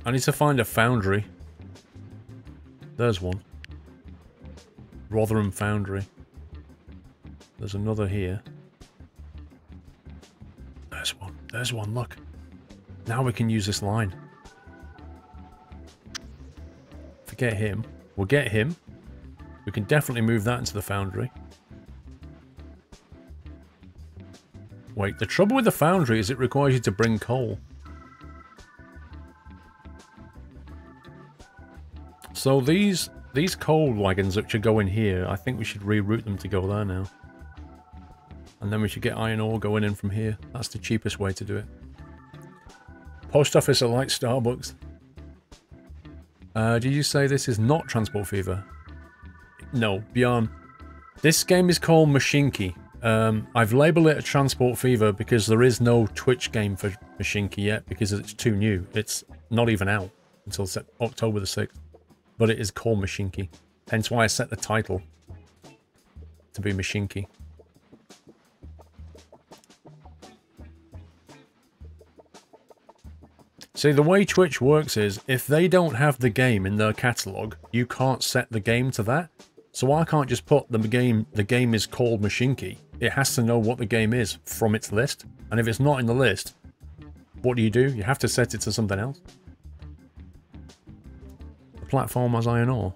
I need to find a foundry. There's one. Rotherham Foundry. There's another here. There's one. There's one, look. Now we can use this line. Forget him. We'll get him. We can definitely move that into the foundry. Wait, the trouble with the foundry is it requires you to bring coal. So these coal wagons that should go in here, I think we should reroute them to go there now. And then we should get iron ore going in from here. That's the cheapest way to do it. Post office are like Starbucks. Did you say this is not Transport Fever? No, Bjorn. This game is called Mashinky. I've labelled it a Transport Fever because there is no Twitch game for Mashinky yet because it's too new. It's not even out until October the 6th. But it is called Mashinky. Hence why I set the title to be Mashinky. See, the way Twitch works is, if they don't have the game in their catalogue, you can't set the game to that. So I can't just put the game is called Mashinky. It has to know what the game is from its list. And if it's not in the list, what do? You have to set it to something else. The platform has iron ore.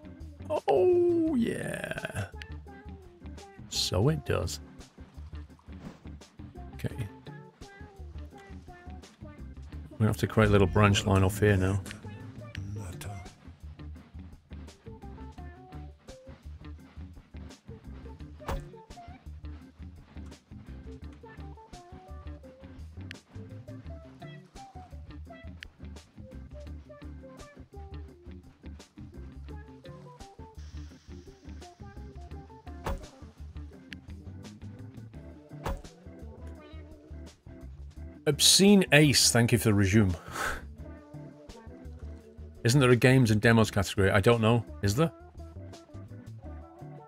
Oh, yeah. So it does. Okay. We have to create a little branch line off here now. Obscene Ace, thank you for the resume. Isn't there a games and demos category? I don't know. Is there?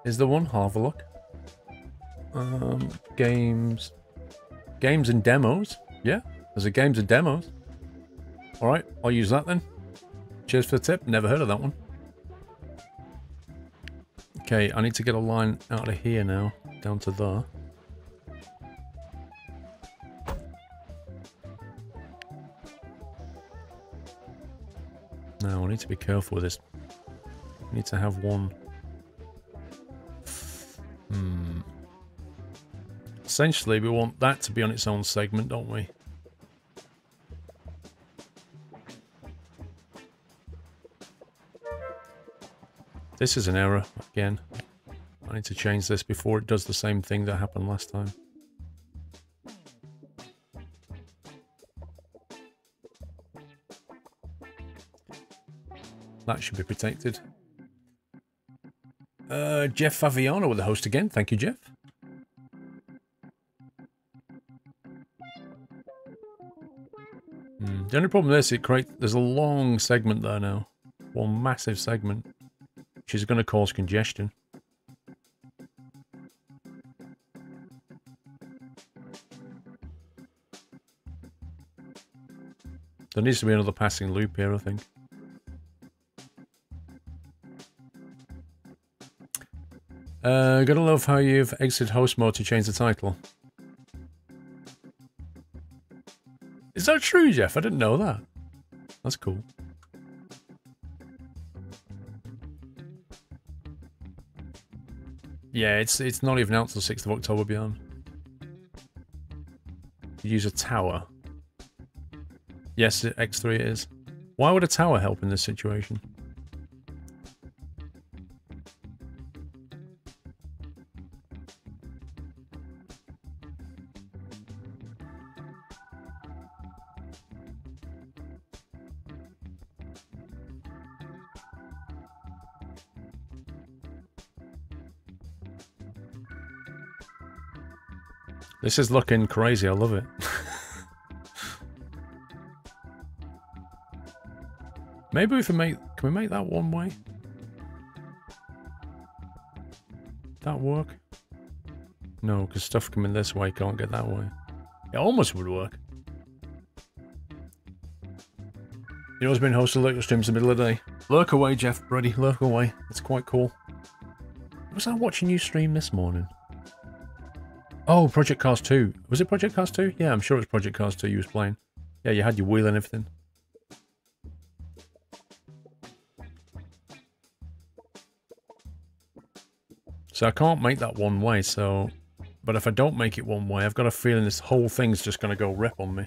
Is there one? I'll have a look. Games. Games and demos? Yeah, there's a games and demos. Alright, I'll use that then. Cheers for the tip. Never heard of that one. Okay, I need to get a line out of here now. Down to there. Now, I need to be careful with this. I need to have one. Essentially, we want that to be on its own segment, don't we? This is an error, again. I need to change this before it does the same thing that happened last time. That should be protected. Jeff Faviano with the host again. Thank you, Jeff. The only problem is there's a long segment there now. One massive segment. Which is going to cause congestion. There needs to be another passing loop here, I think. Gotta love how you've exited host mode to change the title. Is that true, Jeff? I didn't know that. That's cool. Yeah, it's not even out till 6th of October beyond. You use a tower. Yes, X3 it is. Why would a tower help in this situation? This is looking crazy, I love it. Maybe we can we make that one way? That work? No, because stuff coming this way can't get that way. It almost would work. You know, it's been hosting local streams in the middle of the day. Lurk away, Jeff, buddy. Lurk away. It's quite cool. Was I watching you stream this morning? Oh, Project Cars 2. Was it Project Cars 2? Yeah, I'm sure it was Project Cars 2 you was playing. Yeah, you had your wheel and everything. So I can't make that one way, so... But if I don't make it one way, I've got a feeling this whole thing's just going to go rip on me.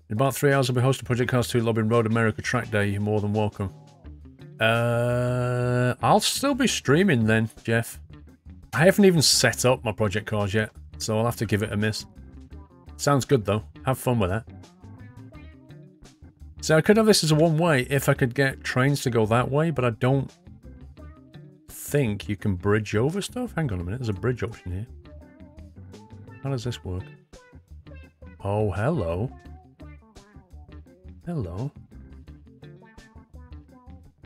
In about 3 hours, I'll be hosting Project Cars 2 Lobbing Road America Track Day. You're more than welcome. I'll still be streaming then, Jeff. I haven't even set up my Project Cars yet, so I'll have to give it a miss. Sounds good though. Have fun with that. So I could have this as a one-way if I could get trains to go that way, but I don't think you can bridge over stuff. Hang on a minute, there's a bridge option here. How does this work? Oh, hello. Hello.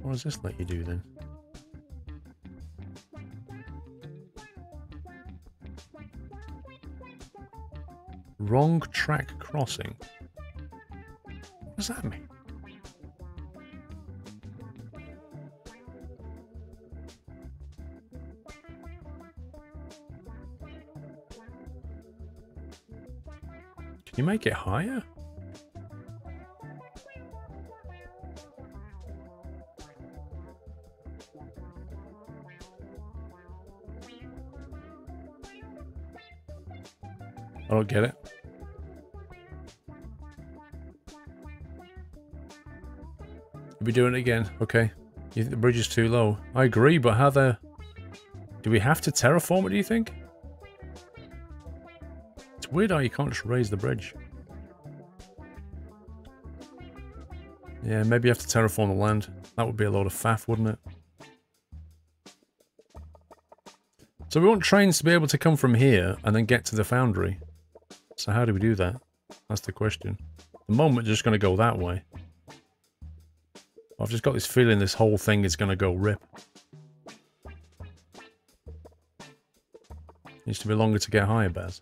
What does this let you do then? Wrong track crossing. What does that mean? Can you make it higher? I don't get it. You'll be doing it again. Okay. You think the bridge is too low? I agree, but how the... Do we have to terraform it, do you think? It's weird how you can't just raise the bridge. Yeah, maybe you have to terraform the land. That would be a load of faff, wouldn't it? So we want trains to be able to come from here and then get to the Foundry. So how do we do that? That's the question. At the moment, it's just going to go that way. I've just got this feeling this whole thing is going to go rip. Needs to be longer to get higher, Baz.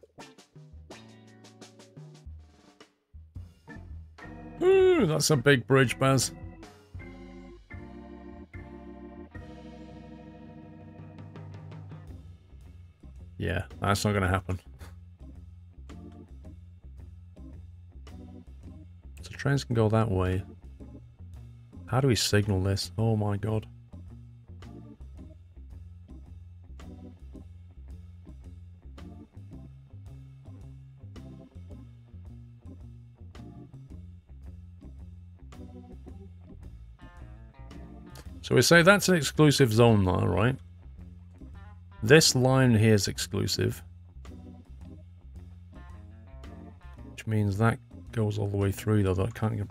Ooh, that's a big bridge, Baz. Yeah, that's not going to happen. So trains can go that way. How do we signal this? Oh my god. So we say that's an exclusive zone now, right? This line here is exclusive. Which means that goes all the way through, though. That kind of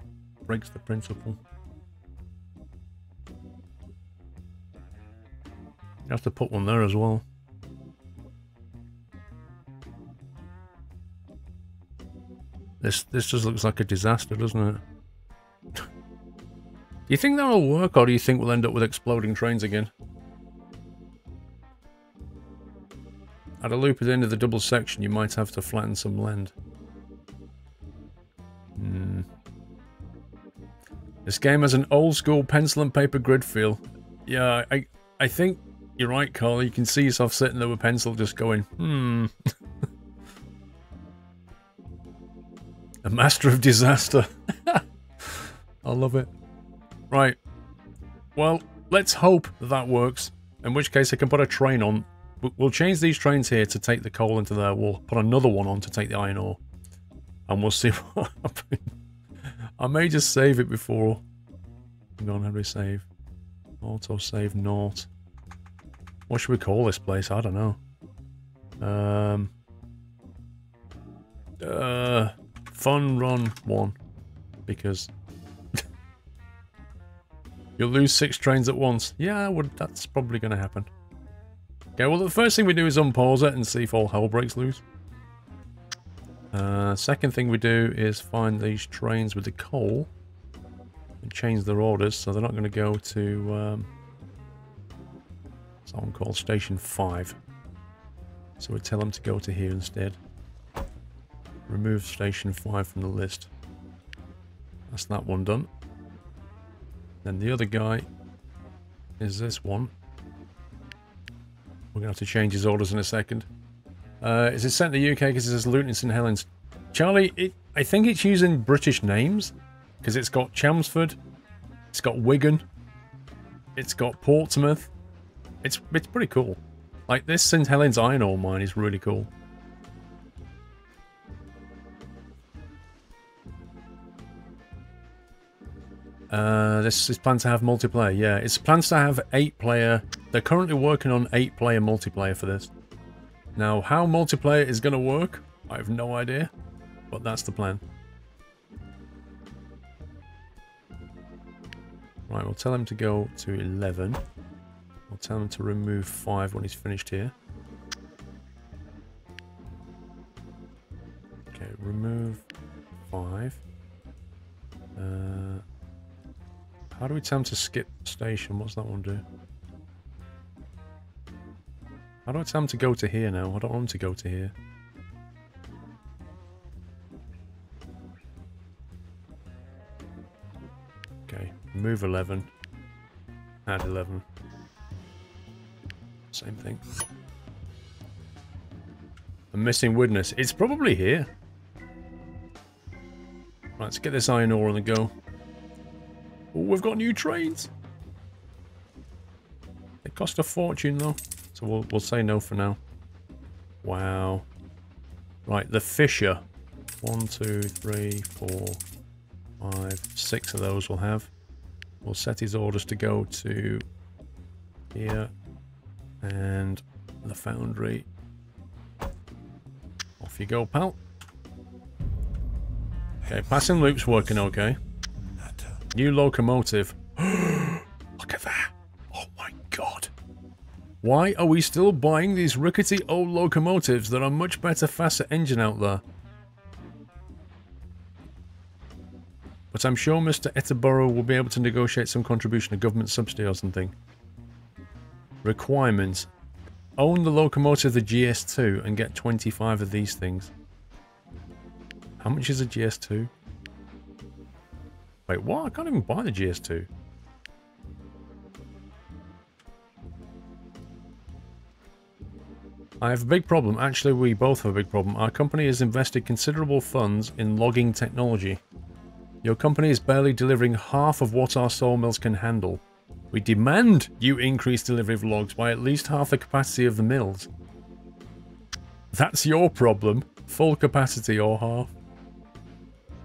breaks the principle. You have to put one there as well. This just looks like a disaster, doesn't it? Do you think that'll work, or do you think we'll end up with exploding trains again? At a loop at the end of the double section, you might have to flatten some land. This game has an old school pencil and paper grid feel. Yeah, I think you're right, Carl. You can see yourself sitting there with a pencil just going, A master of disaster. I love it. Right. Well, let's hope that works. In which case I can put a train on. We'll change these trains here to take the coal into there. We'll put another one on to take the iron ore. And we'll see what happens. I may just save it before. Hang on, how do we save? Auto save naught. What should we call this place? I don't know. Fun Run 1. Because you'll lose 6 trains at once. Yeah, that's probably going to happen. Okay, well, the first thing we do is unpause it and see if all hell breaks loose. Second thing we do is find these trains with the coal and change their orders so they're not going to go to something called Station 5. So we tell them to go to here instead. Remove station 5 from the list. That's that one done. Then the other guy is this one. We're going to have to change his orders in a second. Is it sent to the UK because it says Luton St Helens? Charlie, I think it's using British names. Because it's got Chelmsford. It's got Wigan. It's got Portsmouth. It's pretty cool. Like, this St Helens iron ore mine is really cool. This is planned to have multiplayer. Yeah, it's planned to have 8-player. They're currently working on 8-player multiplayer for this. Now, how multiplayer is going to work, I have no idea. But that's the plan. Right, we'll tell him to go to 11. We'll tell him to remove 5 when he's finished here. Okay, remove 5. How do we tell him to skip station? What's that one do? How do I tell him to go to here now? I don't want him to go to here. Okay, remove 11. Add 11. Same thing. A missing witness. It's probably here. Right, let's get this iron ore on the go. Oh, we've got new trains. They cost a fortune though, so we'll say no for now. Wow. Right, the Fisher. 1, 2, 3, 4, 5, 6 of those we'll have. We'll set his orders to go to here and the Foundry. Off you go, pal. Okay, passing loop's working okay. New locomotive. Look at that. Oh my god. Why are we still buying these rickety old locomotives that are much better, faster engine out there? But I'm sure Mr. Etterborough will be able to negotiate some contribution, a government subsidy or something. Requirements. Own the locomotive, the GS2, and get 25 of these things. How much is a GS2? Wait, what? I can't even buy the GS2. I have a big problem. Actually, we both have a big problem. Our company has invested considerable funds in logging technology. Your company is barely delivering half of what our sawmills can handle. We demand you increase delivery of logs by at least half the capacity of the mills. That's your problem. Full capacity or half.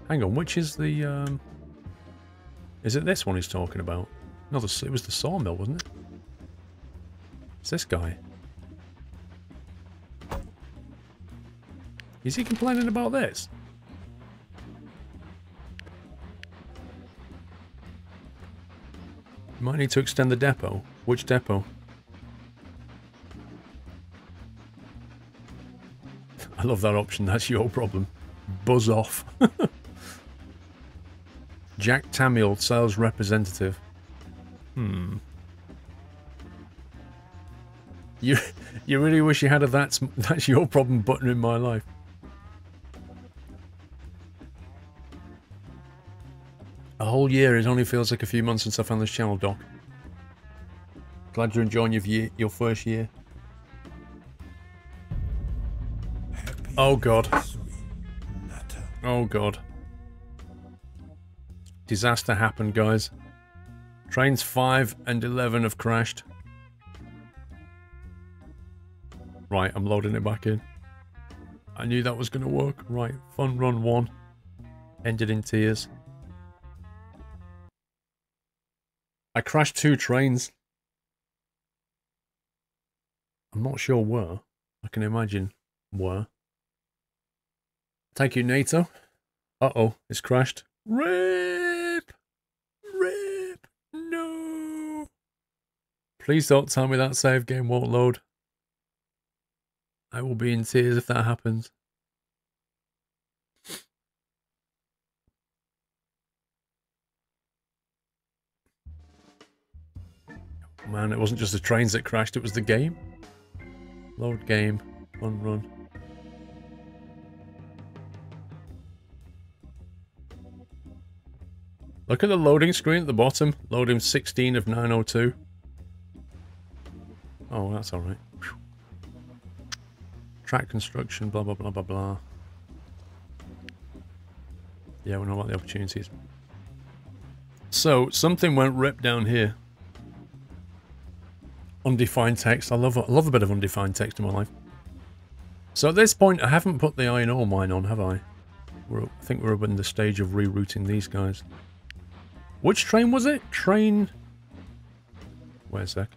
Hang on, which is the... Is it this one he's talking about? No, it was the sawmill, wasn't it? It's this guy. Is he complaining about this? Might need to extend the depot. Which depot? I love that option. That's your problem. Buzz off. Jack Tamiel, sales representative. You really wish you had a that's your problem button in my life. A whole year, it only feels like a few months since I found this channel, Doc. Glad you're enjoying your first year. Oh god. Oh god. Disaster happened, guys. Trains 5 and 11 have crashed. Right, I'm loading it back in. I knew that was going to work. Right, fun run 1. Ended in tears. I crashed 2 trains. I'm not sure where. I can imagine where. Thank you, NATO. Uh-oh, it's crashed. RIP! RIP! No! Please don't tell me that save game won't load. I will be in tears if that happens. Man, it wasn't just the trains that crashed, it was the game. Load game. Run. Look at the loading screen at the bottom. Loading 16 of 902. Oh, that's alright. Track construction, blah, blah, blah, blah, blah. Yeah, we know about the opportunities. So, something went rip down here. Undefined text. I love a bit of undefined text in my life. So at this point, I haven't put the iron ore mine on, have I? I think we're in the stage of rerouting these guys. Which train was it? Train... Wait a sec.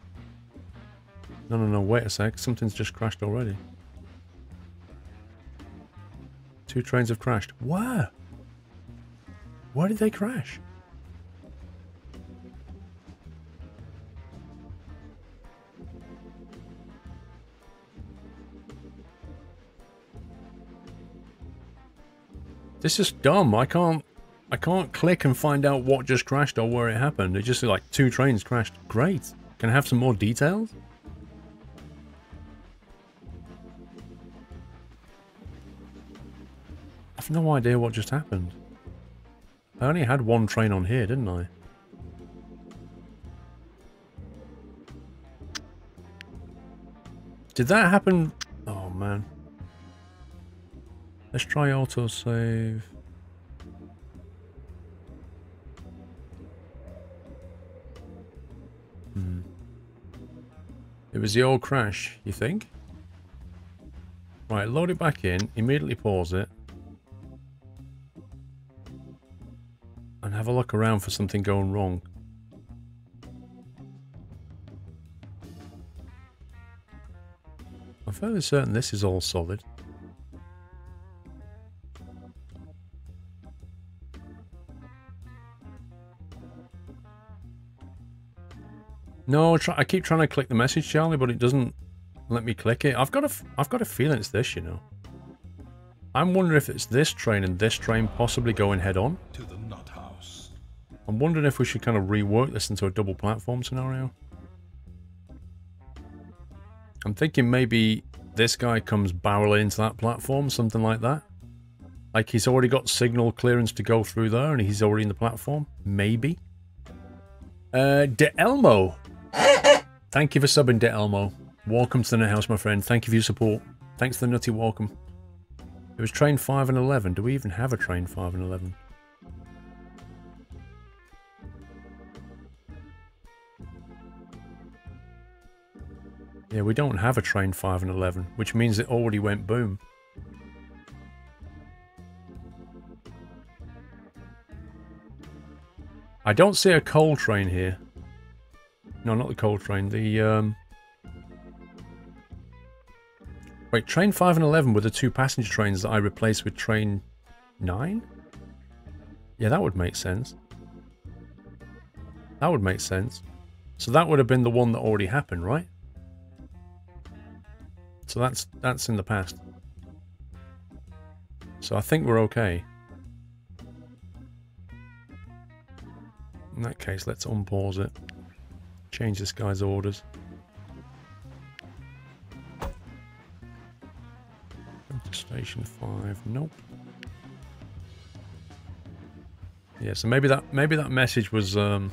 No, wait a sec. Something's just crashed already. 2 trains have crashed. Where? Where did they crash? This is dumb. I can't click and find out what just crashed or where it happened. It just like 2 trains crashed. Great. Can I have some more details? I've no idea what just happened. I only had 1 train on here, didn't I? Did that happen? Oh man. Let's try autosave. It was the old crash, you think? Right, load it back in, immediately pause it. And have a look around for something going wrong. I'm fairly certain this is all solid. No, I keep trying to click the message, Charlie, but it doesn't let me click it. I've got a feeling it's this, you know. I'm wondering if it's this train and this train possibly going head on. To the nut house. I'm wondering if we should kind of rework this into a double platform scenario. I'm thinking maybe this guy comes barreling into that platform, something like that. Like he's already got signal clearance to go through there and he's already in the platform. Maybe. De Elmo. Thank you for subbing, De Elmo. Welcome to the net house, my friend. Thank you for your support. Thanks for the nutty welcome. It was train 5 and 11. Do we even have a train 5 and 11? Yeah, we don't have a train 5 and 11, which means it already went boom. I don't see a coal train here. No, not the coal train. The, Wait, train 5 and 11 were the 2 passenger trains that I replaced with train 9? Yeah, that would make sense. That would make sense. So that would have been the one that already happened, right? So that's in the past. So I think we're okay. In that case, let's unpause it. Change this guy's orders. Station 5. Nope. Yeah, so maybe that message was from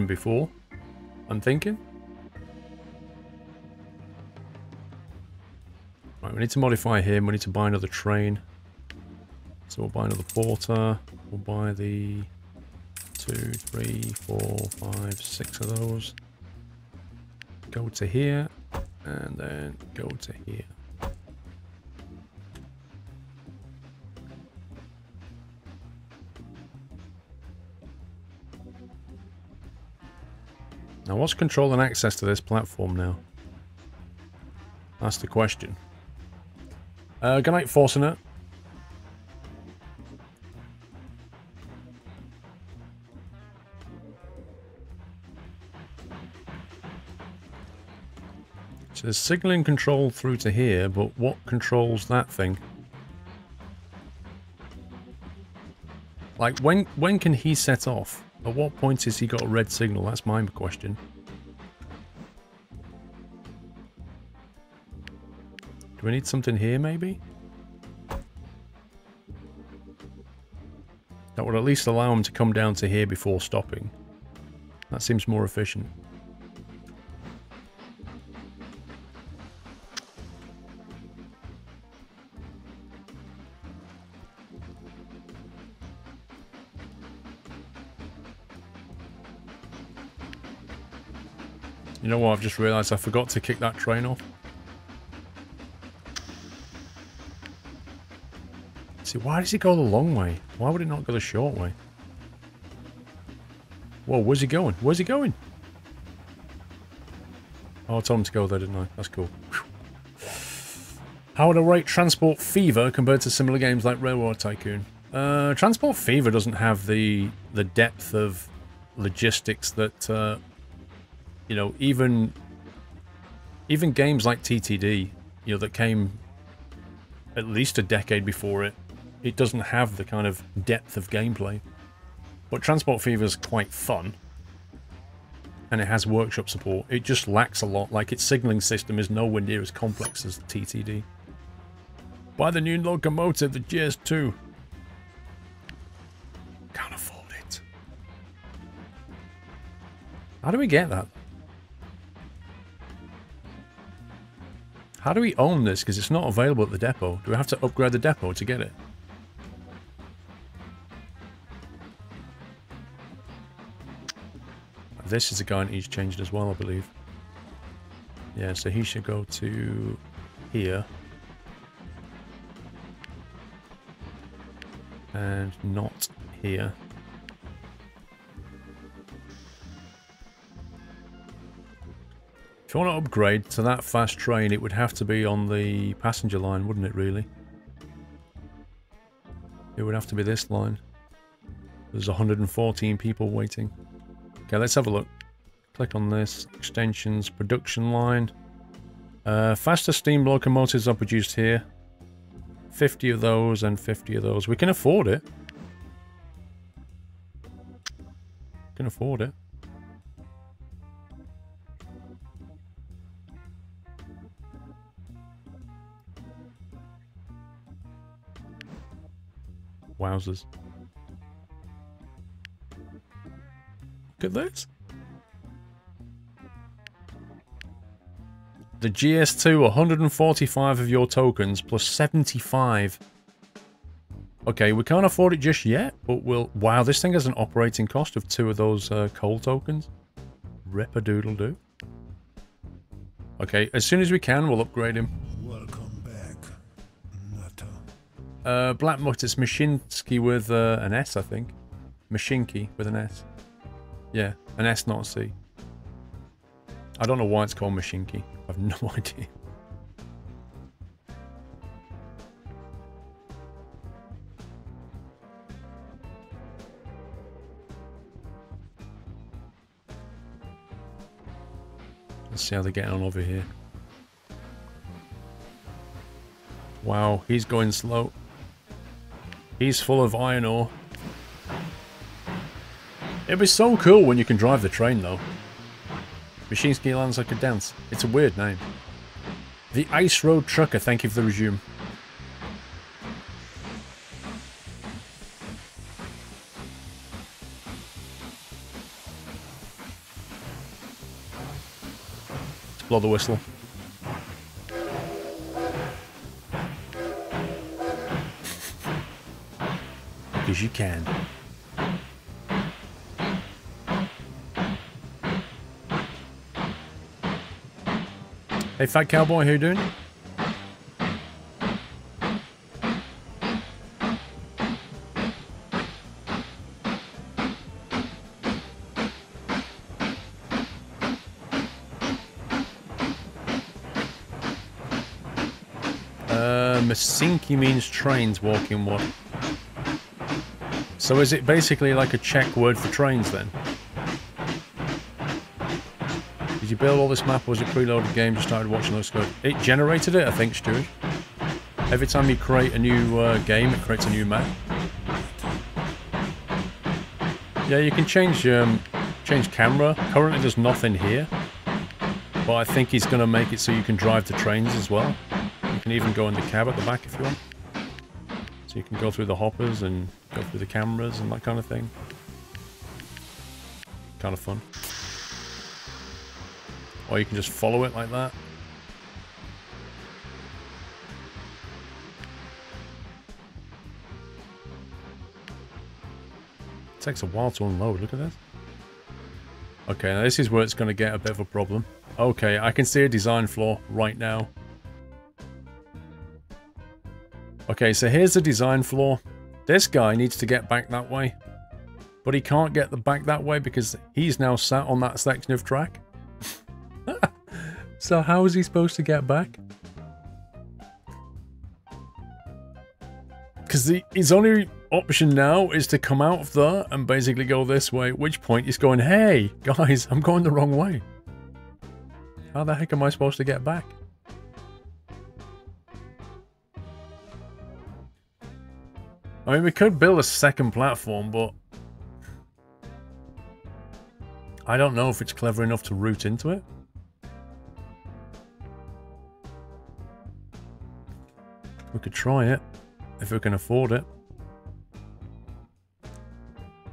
before. I'm thinking. Right, we need to modify him. We need to buy another train. So we'll buy another porter. We'll buy the 2, 3, 4, 5, 6 of those. Go to here, and then go to here. Now, what's controlling access to this platform now? That's the question. Good night, Fortinet. So there's signaling control through to here, but what controls that thing? Like, when can he set off? At what point has he got a red signal? That's my question. Do we need something here, maybe? That would would at least allow them to come down to here before stopping. That seems more efficient. You know what, I've just realised I forgot to kick that train off. See, why does it go the long way? Why would it not go the short way? Whoa, where's he going? Where's he going? Oh, I told him to go there, didn't I? That's cool. Whew. How would I rate Transport Fever compared to similar games like Railroad Tycoon? Transport Fever doesn't have the depth of logistics that... you know, even games like TTD, you know, that came at least a decade before it, it doesn't have the kind of depth of gameplay. But Transport Fever is quite fun, and it has workshop support. It just lacks a lot. Like, its signaling system is nowhere near as complex as TTD. Buy the new Locomotive, the GS2. Can't afford it. How do we get that? How do we own this? Because it's not available at the depot. Do we have to upgrade the depot to get it? This is a guy that needs changed as well, I believe. Yeah, so he should go to here. And not here. If you want to upgrade to that fast train, it would have to be on the passenger line, wouldn't it, really? It would have to be this line. There's 114 people waiting. Okay, let's have a look. Click on this. Extensions, production line. Faster steam locomotives are produced here. 50 of those and 50 of those. We can afford it. Can afford it. Wowzers. Look at this. The GS2, 145 of your tokens plus 75. Okay, we can't afford it just yet, but we'll... Wow, this thing has an operating cost of 2 of those coal tokens. Rip-a-doodle-doo. Okay, as soon as we can, we'll upgrade him. Welcome back, Nutter. Black Mutt, it's Mashinky with an S, I think. Mashinky with an S. Yeah, an S, not a C. I don't know why it's called Mashinky. I have no idea. Let's see how they're getting on over here. Wow, he's going slow. He's full of iron ore. It'd be so cool when you can drive the train, though. Mashinky lands like a dance. It's a weird name. The Ice Road Trucker, thank you for the resume. Let's blow the whistle. Because you can. Hey, fat cowboy, how you doing? Mashinky means trains, walking what? So is it basically like a Czech word for trains then? Did you build all this map or was it preloaded game just started watching those code? It generated it, I think, Stuart. Every time you create a new game, it creates a new map. Yeah, you can change camera. Currently there's nothing here. But I think he's going to make it so you can drive the trains as well. You can even go in the cab at the back if you want. So you can go through the hoppers and go through the cameras and that kind of thing. Kind of fun. Or you can just follow it like that. It takes a while to unload, look at this. Okay, now this is where it's going to get a bit of a problem. Okay, I can see a design flaw right now. Okay, so here's the design flaw. This guy needs to get back that way. But he can't get the back that way because he's now sat on that section of track. So how is he supposed to get back? Because his only option now is to come out of there and basically go this way. At which point he's going, hey, guys, I'm going the wrong way. How the heck am I supposed to get back? I mean, we could build a second platform, but I don't know if it's clever enough to route into it. We could try it, if we can afford it.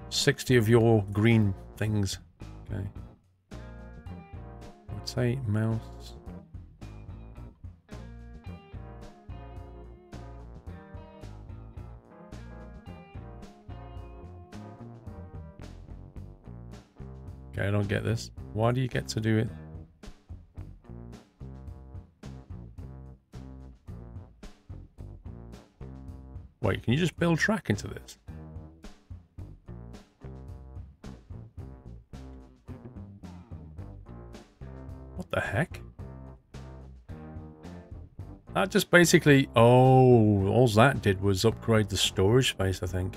60 of your green things. Okay. I would say mouse. Okay, I don't get this. Why do you get to do it? Wait, can you just build track into this? What the heck? That just basically... Oh, all that did was upgrade the storage space, I think.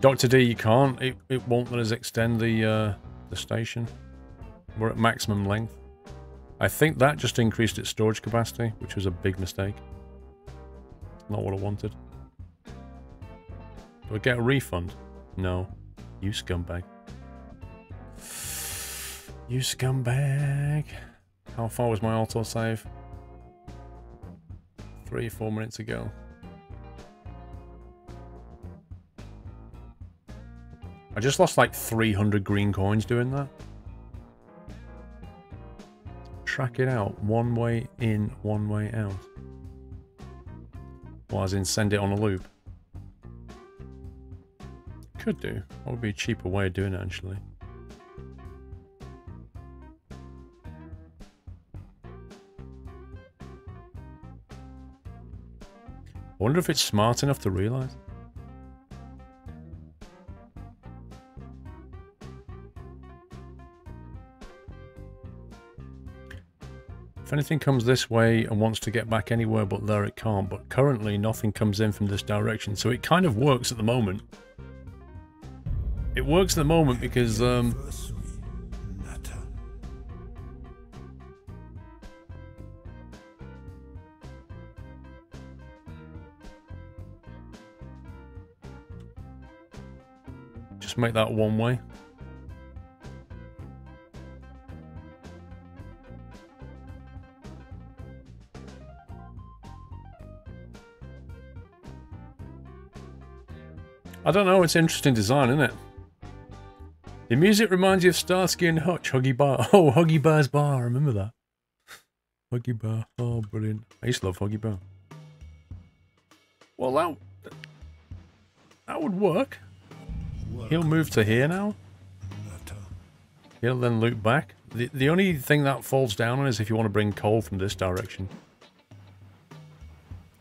Dr. D, you can't. It won't let us extend the station. We're at maximum length. I think that just increased its storage capacity, which was a big mistake. Not what I wanted. Do I get a refund? No. You scumbag. You scumbag. How far was my autosave? 3-4 minutes ago. I just lost like 300 green coins doing that. Track it out. One way in, one way out. Well, as in send it on a loop. Could do. That would be a cheaper way of doing it, actually. I wonder if it's smart enough to realise. If anything comes this way and wants to get back anywhere but there, it can't. But currently nothing comes in from this direction, so it kind of works at the moment. It works at the moment because just make that one way. I don't know, it's interesting design, isn't it? The music reminds you of Starsky and Hutch, Huggy Bar. Oh, Huggy Bar's Bar, I remember that. Huggy Bar, oh brilliant. I used to love Huggy Bar. Well, that would work. He'll move to here now. He'll then loop back. The only thing that falls down on is if you want to bring coal from this direction.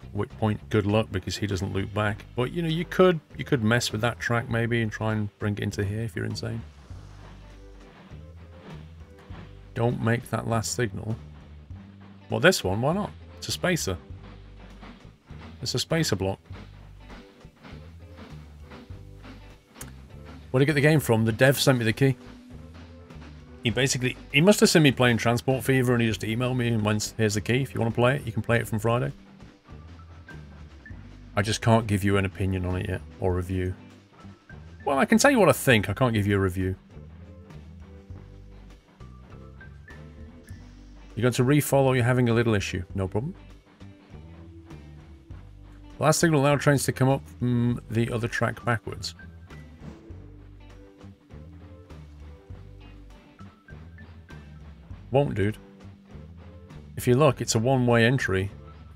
At which point, good luck, because he doesn't loop back. But, you know, you could mess with that track maybe and try and bring it into here if you're insane. Don't make that last signal. Well, this one, why not? It's a spacer. It's a spacer block. Where'd I get the game from? The dev sent me the key. He must have seen me playing Transport Fever and he just emailed me and went, here's the key. If you want to play it, you can play it from Friday. I just can't give you an opinion on it yet, or review. Well, I can tell you what I think, I can't give you a review. You're going to refollow, you're having a little issue. No problem. Last signal allowed trains to come up from the other track backwards. Won't, dude. If you look, it's a one-way entry.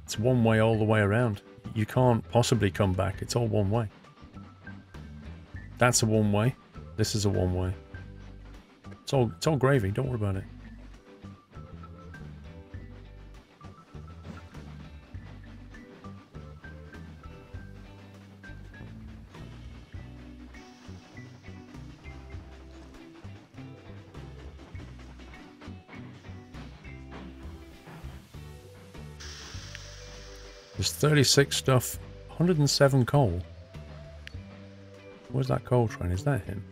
It's one way all the way around. You can't possibly come back. It's all one way. That's a one-way. This is a one-way. It's all gravy. Don't worry about it. There's 36 stuff, 107 coal. Where's that coal train? Is that him?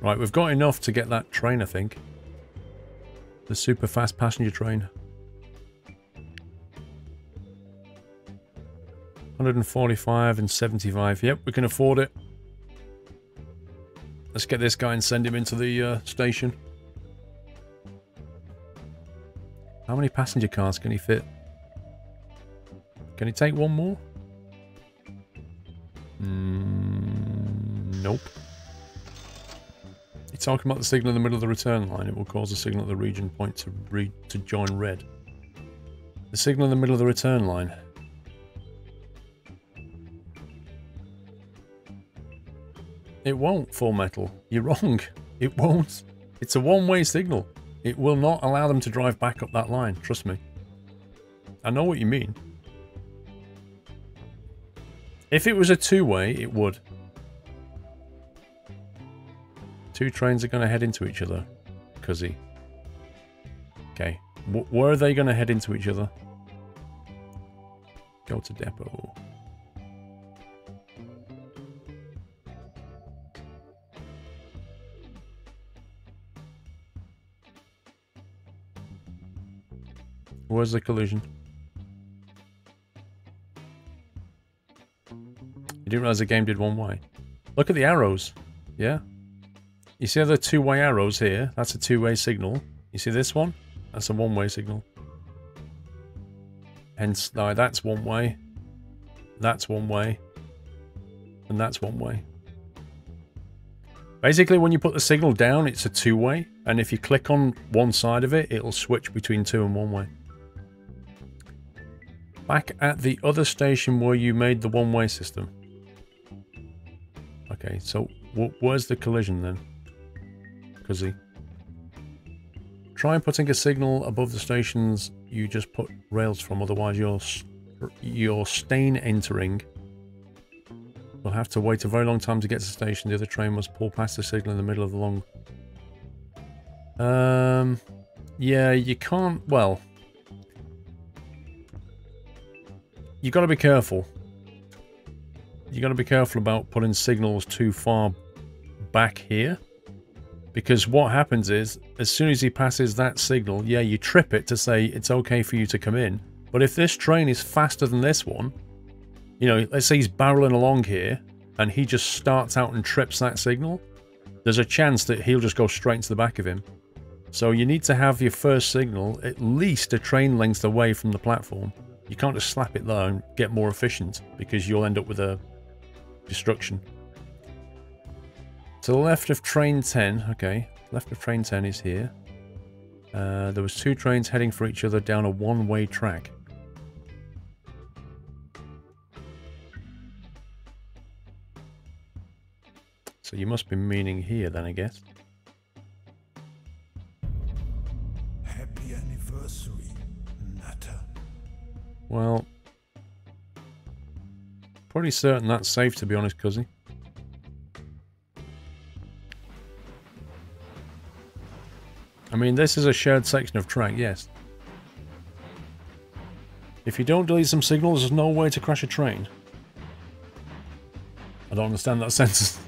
Right, we've got enough to get that train, I think. The super fast passenger train. 145 and 75. Yep, we can afford it. Let's get this guy and send him into the station. How many passenger cars can he fit? Can he take one more? Nope. You're talking about the signal in the middle of the return line. It will cause the signal at the region point to join red. The signal in the middle of the return line. It won't, Full Metal. You're wrong. It won't. It's a one-way signal. It will not allow them to drive back up that line. Trust me. I know what you mean. If it was a two-way, it would. Two trains are going to head into each other. Cuzzy. Okay. Where are they going to head into each other? Go to depot. Where's the collision? You didn't realize the game did one way. Look at the arrows. Yeah? You see the two-way arrows here? That's a two-way signal. You see this one? That's a one-way signal. Hence, now that's one way. That's one way. And that's one way. Basically, when you put the signal down, it's a two-way. And if you click on one side of it, it'll switch between two and one way. Back at the other station where you made the one-way system. Okay, so where's the collision then? Cuzzy. Try putting a signal above the stations you just put rails from, otherwise your stain entering will have to wait a very long time to get to the station. The other train must pull past the signal in the middle of the long... yeah, you can't... Well... You got to be careful. You got to be careful about putting signals too far back here. Because what happens is, as soon as he passes that signal, yeah, you trip it to say it's okay for you to come in. But if this train is faster than this one, you know, let's say he's barreling along here, and he just starts out and trips that signal, there's a chance that he'll just go straight into the back of him. So you need to have your first signal at least a train length away from the platform. You can't just slap it there and get more efficient, because you'll end up with a destruction. To the left of train 10, okay, left of train 10 is here. There was two trains heading for each other down a one-way track. So you must be meaning here then, I guess. Happy anniversary, Nutter. Well, pretty certain that's safe, to be honest, Cuzzy. I mean, this is a shared section of track, yes. If you don't delete some signals, there's no way to crash a train. I don't understand that sentence.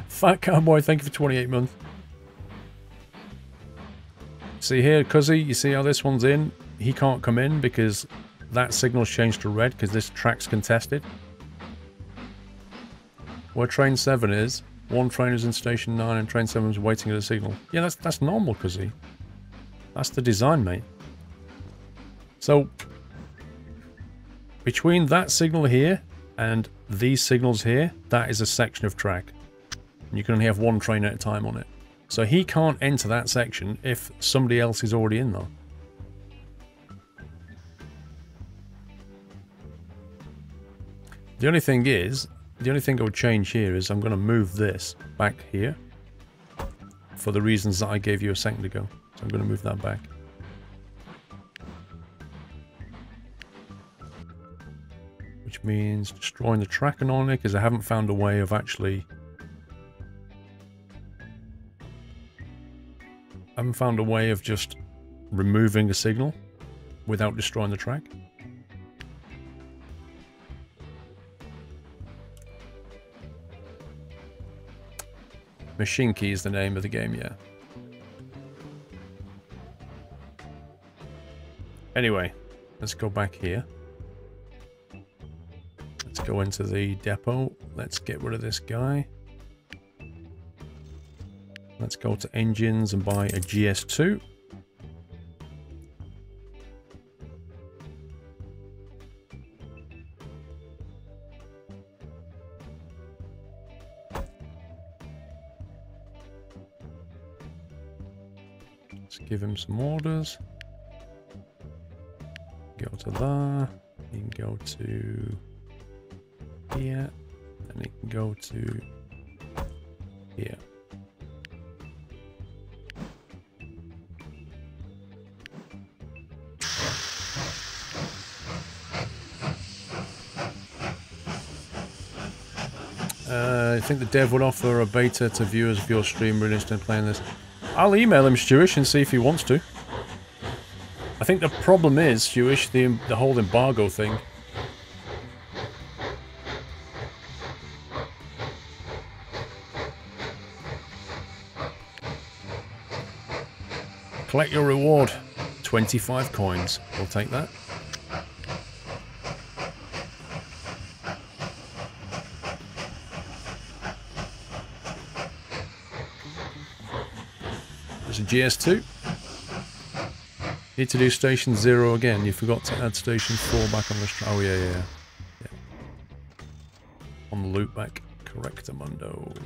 Fat Cowboy, thank you for 28 months. See here, Cuzzy, you see how this one's in? He can't come in because that signal's changed to red because this track's contested. Where train 7 is, One train is in station 9 and train 7 is waiting at a signal. Yeah, that's normal, Cuzzy. That's the design, mate. So, between that signal here and these signals here, that is a section of track. And you can only have one train at a time on it. So he can't enter that section if somebody else is already in there. The only thing I would change here is I'm going to move this back here for the reasons that I gave you a second ago. So I'm going to move that back. Which means destroying the track and on it, because I haven't found a way of actually... I haven't found a way of just removing a signal without destroying the track. Mashinky is the name of the game, yeah. Anyway, let's go back here. Let's go into the depot. Let's get rid of this guy. Let's go to engines and buy a GS2. Let's give him some orders. Go to there. You can go to here. And it can go to here. I think the dev would offer a beta to viewers of your stream really interested in playing this. I'll email him, Stewish, and see if he wants to. I think the problem is, Stewish, the whole embargo thing. Collect your reward. 25 coins. We'll take that. There's a GS2. Need to do station 0 again. You forgot to add station 4 back on the... Oh, yeah. On the loop back. Correctamundo.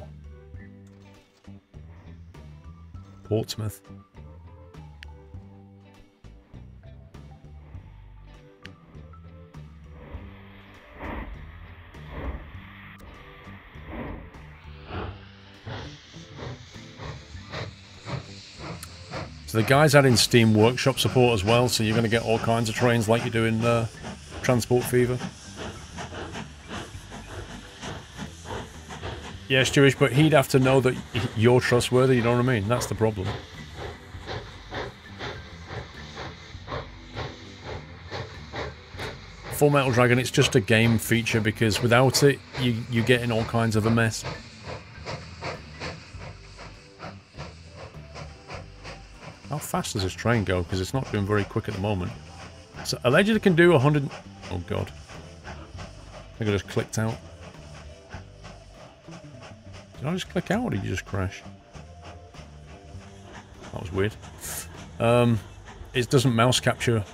Portsmouth. So the guy's adding Steam Workshop support as well, so you're going to get all kinds of trains like you do in Transport Fever. Yeah, Stewish, but he'd have to know that you're trustworthy, you know what I mean? That's the problem. Full Metal Dragon, it's just a game feature, because without it, you get in all kinds of a mess. How fast does this train go? Because it's not doing very quick at the moment. So, allegedly can do 100... Oh, God. I think I just clicked out. Did I just click out, or did you just crash? That was weird. It doesn't mouse capture...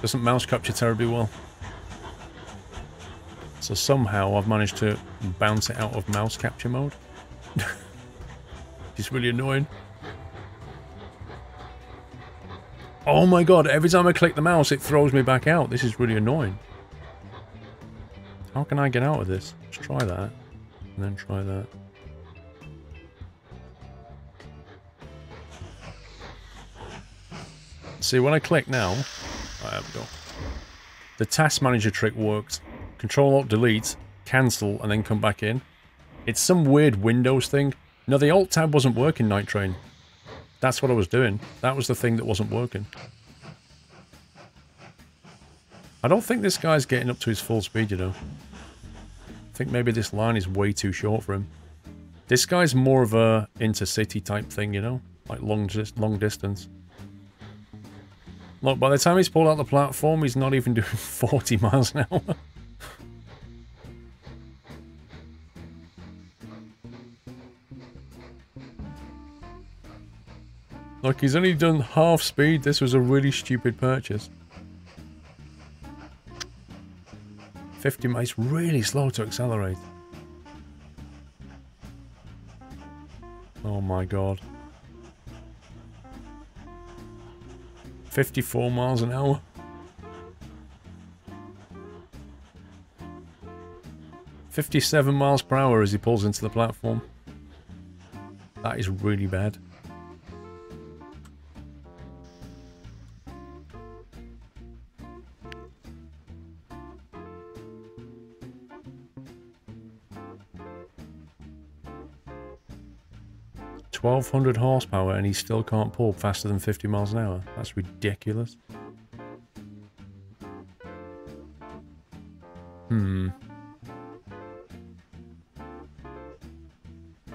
Doesn't mouse capture terribly well. So somehow I've managed to bounce it out of mouse capture mode. It's really annoying. Oh my god, every time I click the mouse it throws me back out. This is really annoying. How can I get out of this? Let's try that. And then try that. See, when I click now... Oh, there we go. The task manager trick worked. Control-Alt-Delete, cancel, and then come back in. It's some weird Windows thing. No, the Alt-Tab wasn't working, Night Train. That's what I was doing. That was the thing that wasn't working. I don't think this guy's getting up to his full speed, you know. I think maybe this line is way too short for him. This guy's more of a intercity type thing, you know? Like long distance. Look, by the time he's pulled out the platform, he's not even doing 40 miles an hour. Look, he's only done half speed. This was a really stupid purchase. 50 miles. It's really slow to accelerate. Oh my god. 54 miles an hour. $57 miles per hour as he pulls into the platform. That is really bad. $1,200 horsepower and he still can't pull faster than 50 miles an hour. That's ridiculous.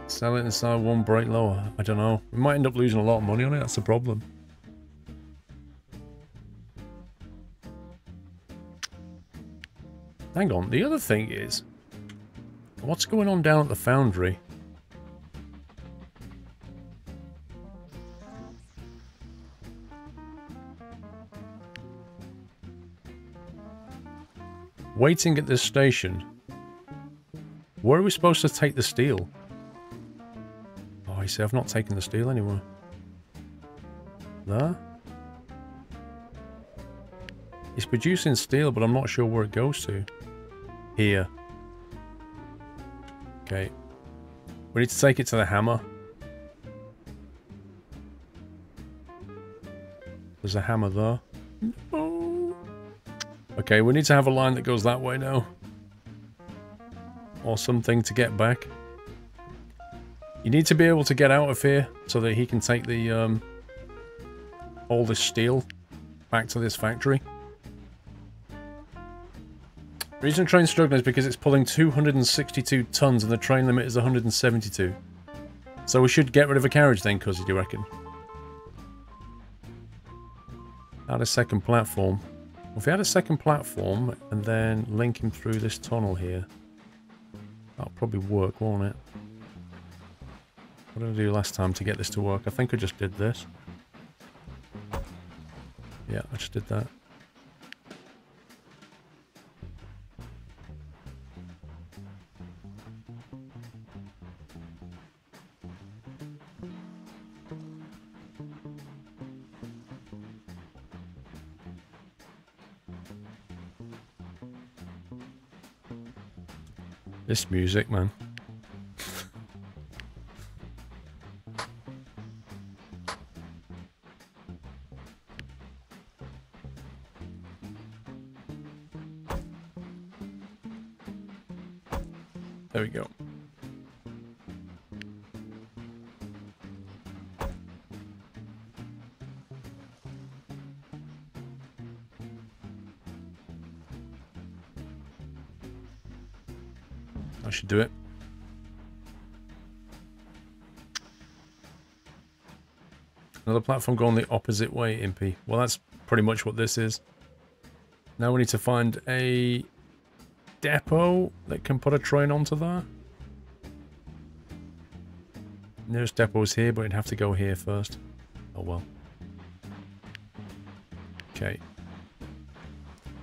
Sell it inside one brake lower. I don't know. We might end up losing a lot of money on it. That's the problem. Hang on. The other thing is, what's going on down at the Foundry? Waiting at this station. Where are we supposed to take the steel? Oh, I see, I've not taken the steel anywhere. There? It's producing steel, but I'm not sure where it goes to. Here. Okay. We need to take it to the hammer. There's a hammer there. No. Okay, we need to have a line that goes that way now. Or something to get back. You need to be able to get out of here so that he can take the all this steel back to this factory. The reason the train's struggling is because it's pulling 262 tons and the train limit is 172. So we should get rid of a carriage then, cuz, do you reckon? Add a second platform. If we had a second platform and then link him through this tunnel here, that'll probably work, won't it? What did I do last time to get this to work? I think I just did this. Yeah, I just did that. This music, man. There we go. I should do it. Another platform going the opposite way, Impy. Well, that's pretty much what this is. Now we need to find a depot that can put a train onto that. Nearest depot is here, but it'd have to go here first. Oh well. Okay.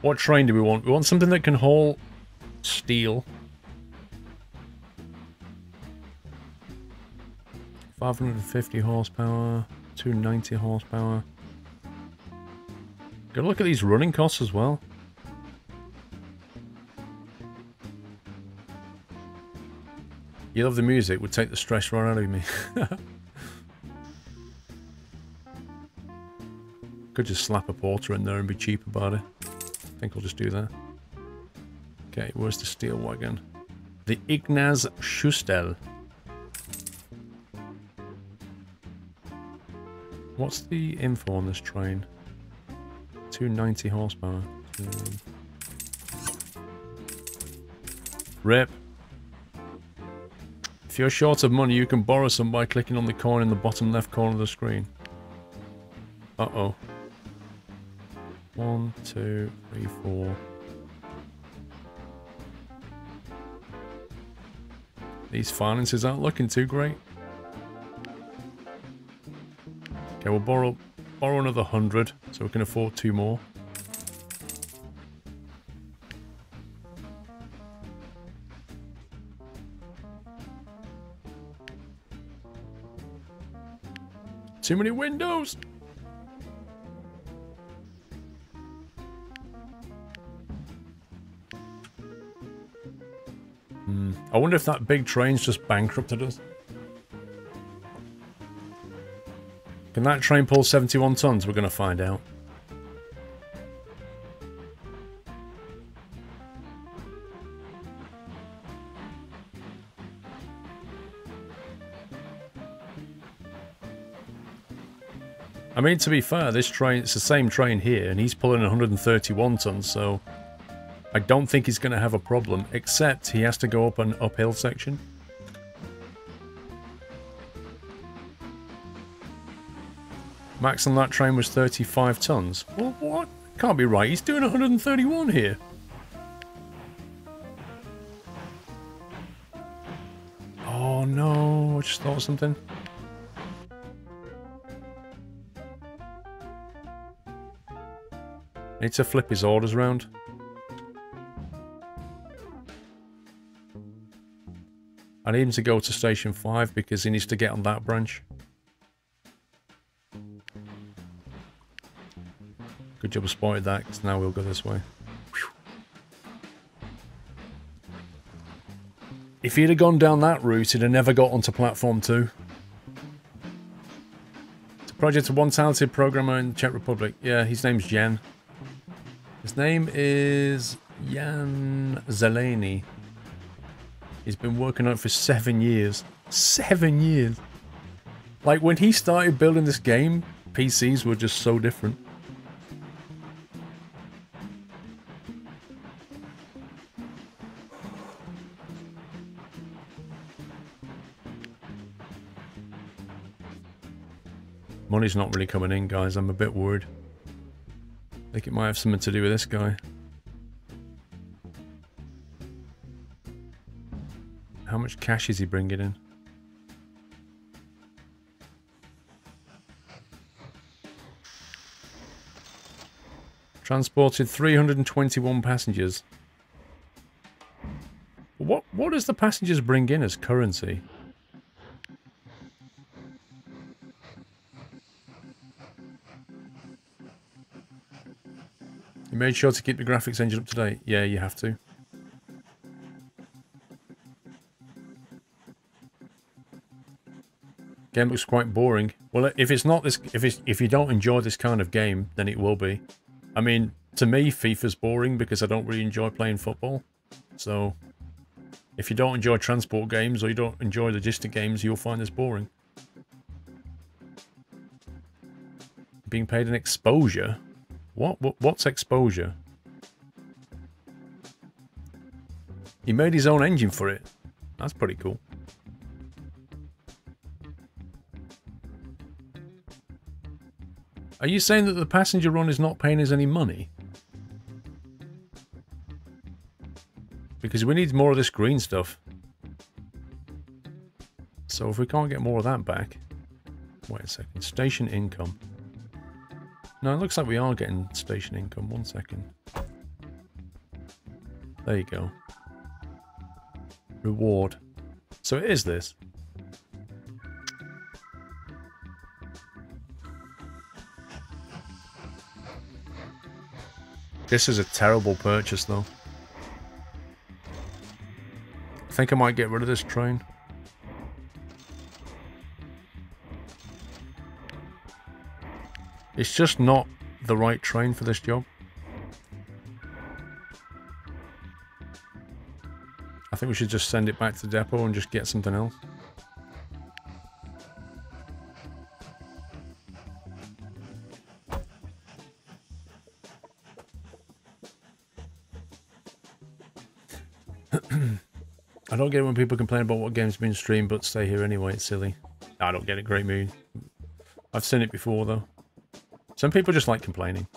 What train do we want? We want something that can haul steel. 550 horsepower, 290 horsepower. Gotta look at these running costs as well. You love the music, would take the stress right out of me. Could just slap a porter in there and be cheap about it. I think I'll just do that. Okay, where's the steel wagon? The Ignaz Schustel. What's the info on this train? 290 horsepower. Rip. If you're short of money, you can borrow some by clicking on the coin in the bottom left corner of the screen. Uh-oh. 1, 2, 3, 4. These finances aren't looking too great. Okay, we'll borrow another 100, so we can afford 2 more. Too many windows! I wonder if that big train's just bankrupted us. Can that train pull 71 tons? We're going to find out. I mean, to be fair, this train, it's the same train here, and he's pulling 131 tons, so I don't think he's going to have a problem, except he has to go up an uphill section. Max on that train was 35 tons. Well, what? Can't be right. He's doing 131 here. Oh no, I just thought of something. Need to flip his orders around. I need him to go to station 5 because he needs to get on that branch. Good job I spotted that, because now we'll go this way. Whew. If he'd have gone down that route, he'd have never got onto platform 2. It's a project of one talented programmer in the Czech Republic. Yeah, his name's Jan. His name is Jan Zeleny. He's been working on it for 7 years. 7 years! Like, when he started building this game, PCs were just so different. Money's not really coming in, guys. I'm a bit worried. I think it might have something to do with this guy. How much cash is he bringing in? Transported 321 passengers. What does the passengers bring in as currency? You made sure to keep the graphics engine up to date. Yeah, you have to. Game looks quite boring. Well, if it's not this, if you don't enjoy this kind of game, then it will be. I mean, to me, FIFA's boring because I don't really enjoy playing football. So, if you don't enjoy transport games or you don't enjoy logistic games, you'll find this boring. Being paid an exposure? What's exposure? He made his own engine for it. That's pretty cool. Are you saying that the passenger run is not paying us any money? Because we need more of this green stuff. So if we can't get more of that back... Wait a second. Station income. No, it looks like we are getting station income. 1 second. There you go. Reward. So it is this. This is a terrible purchase, though. I think I might get rid of this train. It's just not the right train for this job. I think we should just send it back to the depot and just get something else. I don't get it when people complain about what game's been streamed, but stay here anyway, it's silly. I don't get it, great mood. I've seen it before, though. Some people just like complaining.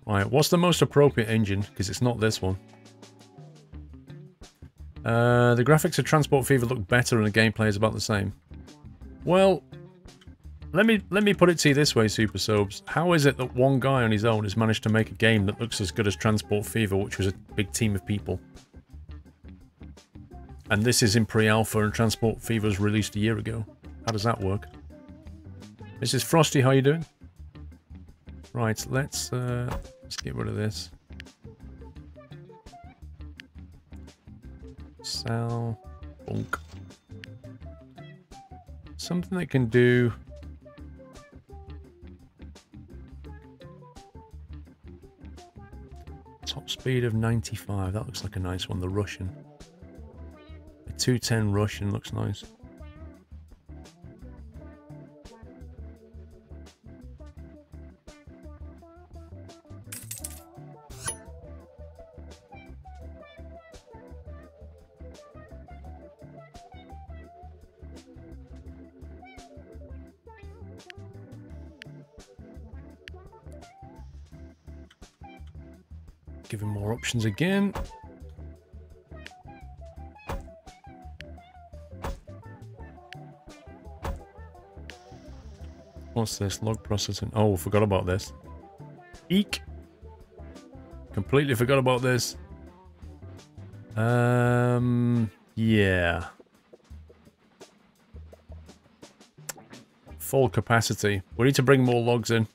Right, what's the most appropriate engine? Because it's not this one. The graphics of Transport Fever look better and the gameplay is about the same. Well, let me put it to you this way, Super Sobes. How is it that one guy on his own has managed to make a game that looks as good as Transport Fever, which was a big team of people? And this is in pre-alpha and Transport Fever was released a year ago. How does that work? Mrs. Frosty, how you doing? Right, let's get rid of this. Sell. Bunk. Something that can do... Top speed of 95. That looks like a nice one. The Russian. A 210 Russian looks nice. Give him more options again. What's this? Log processing. Oh, forgot about this. Eek! Completely forgot about this. Yeah. Full capacity. We need to bring more logs in.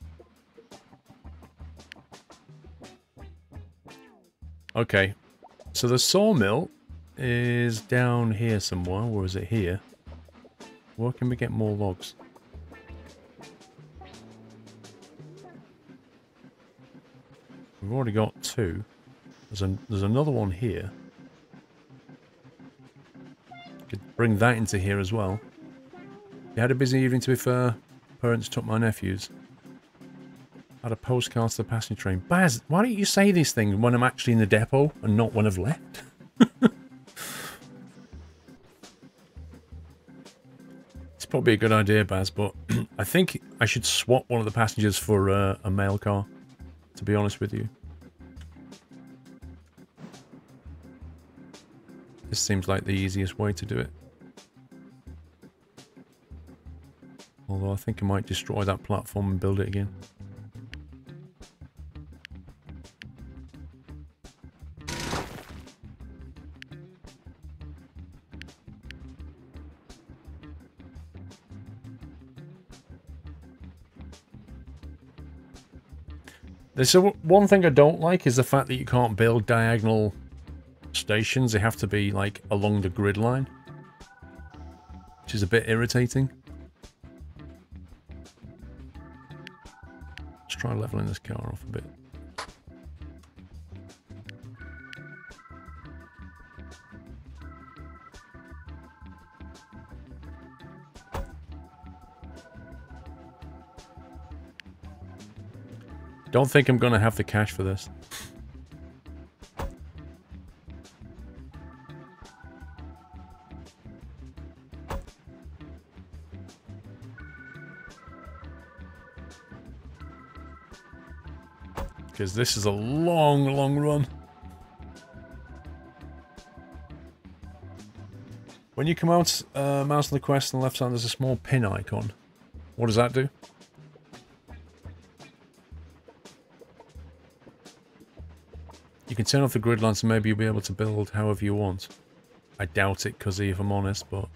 Okay, so the sawmill is down here somewhere, or is it here? Where can we get more logs? We've already got 2. There's another one here. Could bring that into here as well. You had a busy evening, to be fair. Parents took my nephews. Had a postcard to the passenger train. Baz, why don't you say these things when I'm actually in the depot and not when I've left? It's probably a good idea, Baz, but I think I should swap one of the passengers for a mail car, to be honest with you. This seems like the easiest way to do it. Although I think I might destroy that platform and build it again. So one thing I don't like is the fact that you can't build diagonal stations. They have to be like along the grid line, which is a bit irritating. Let's try leveling this car off a bit. Don't think I'm going to have the cash for this. Because this is a long, long run. When you come out, mouse on the quest on the left side, there's a small pin icon. What does that do? You can turn off the grid line, so maybe you'll be able to build however you want. I doubt it, Cuzzy, if I'm honest, but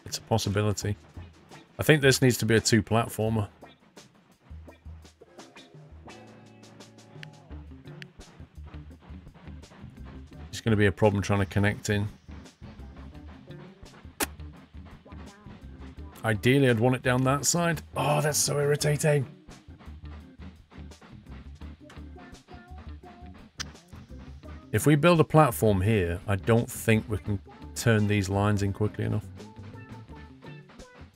it's a possibility. I think this needs to be a 2-platformer. It's going to be a problem trying to connect in. Ideally, I'd want it down that side. Oh, that's so irritating. If we build a platform here, I don't think we can turn these lines in quickly enough.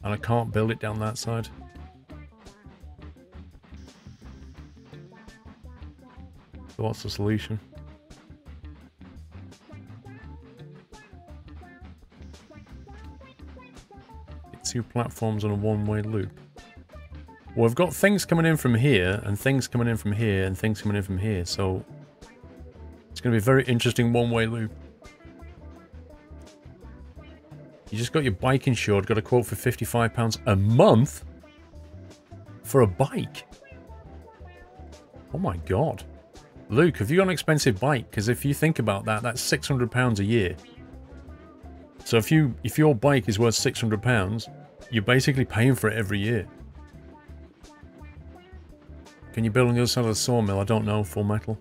And I can't build it down that side. So what's the solution? Get 2 platforms on a one-way loop. Well, we've got things coming in from here, and things coming in from here, and things coming in from here, so... It's going to be a very interesting one-way loop. You just got your bike insured, got a quote for £55 a month for a bike. Oh my god. Luke, have you got an expensive bike? Because if you think about that, that's £600 a year. So if your bike is worth £600, you're basically paying for it every year. Can you build on the other side of the sawmill? I don't know, Full Metal.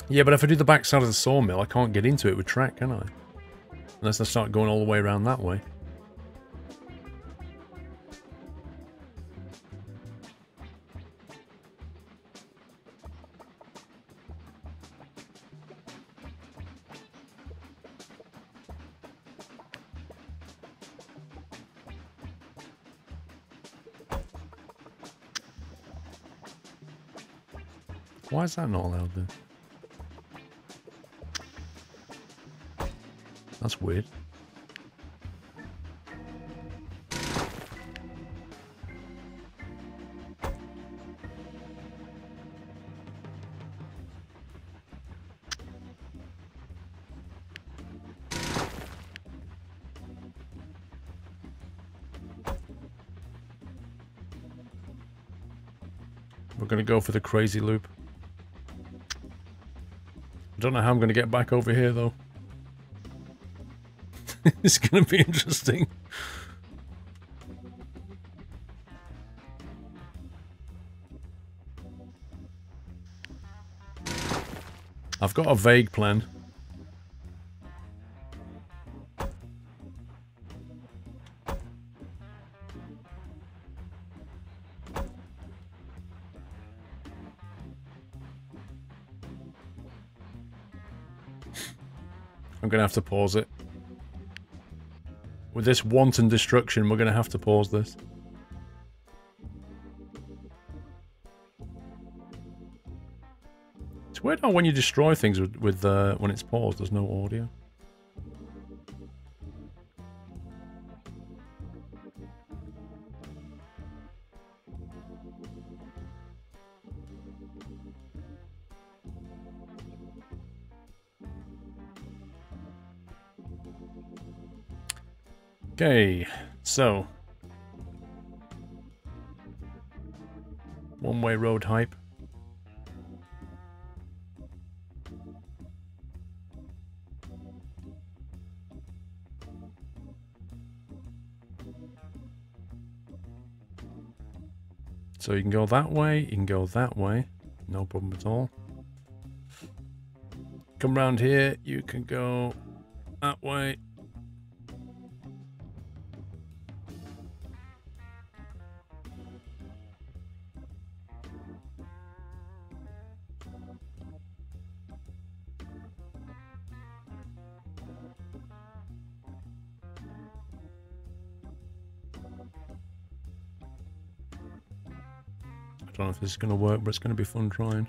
Yeah, but if I do the back side of the sawmill, I can't get into it with track, can I? Unless I start going all the way around that way. Why is that not allowed then? That's weird. We're going to go for the crazy loop. I don't know how I'm going to get back over here, though. It's going to be interesting. I've got a vague plan. I'm going to have to pause it. With this wanton destruction, we're going to have to pause this. It's weird how when you destroy things with when it's paused, there's no audio. Okay, so one-way road hype. So you can go that way, you can go that way, no problem at all. Come round here, you can go that way. I don't know if this is going to work, but it's going to be fun trying.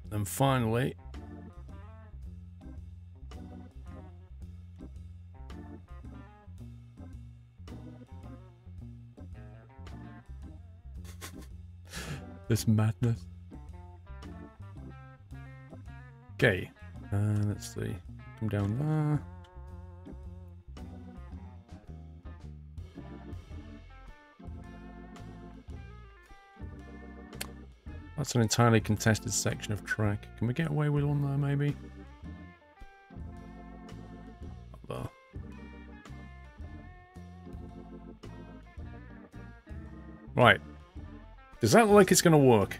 And finally, this madness. Okay, let's see. Come down there. That's an entirely contested section of track. Can we get away with one there, maybe? Up there. Right. Does that look like it's going to work?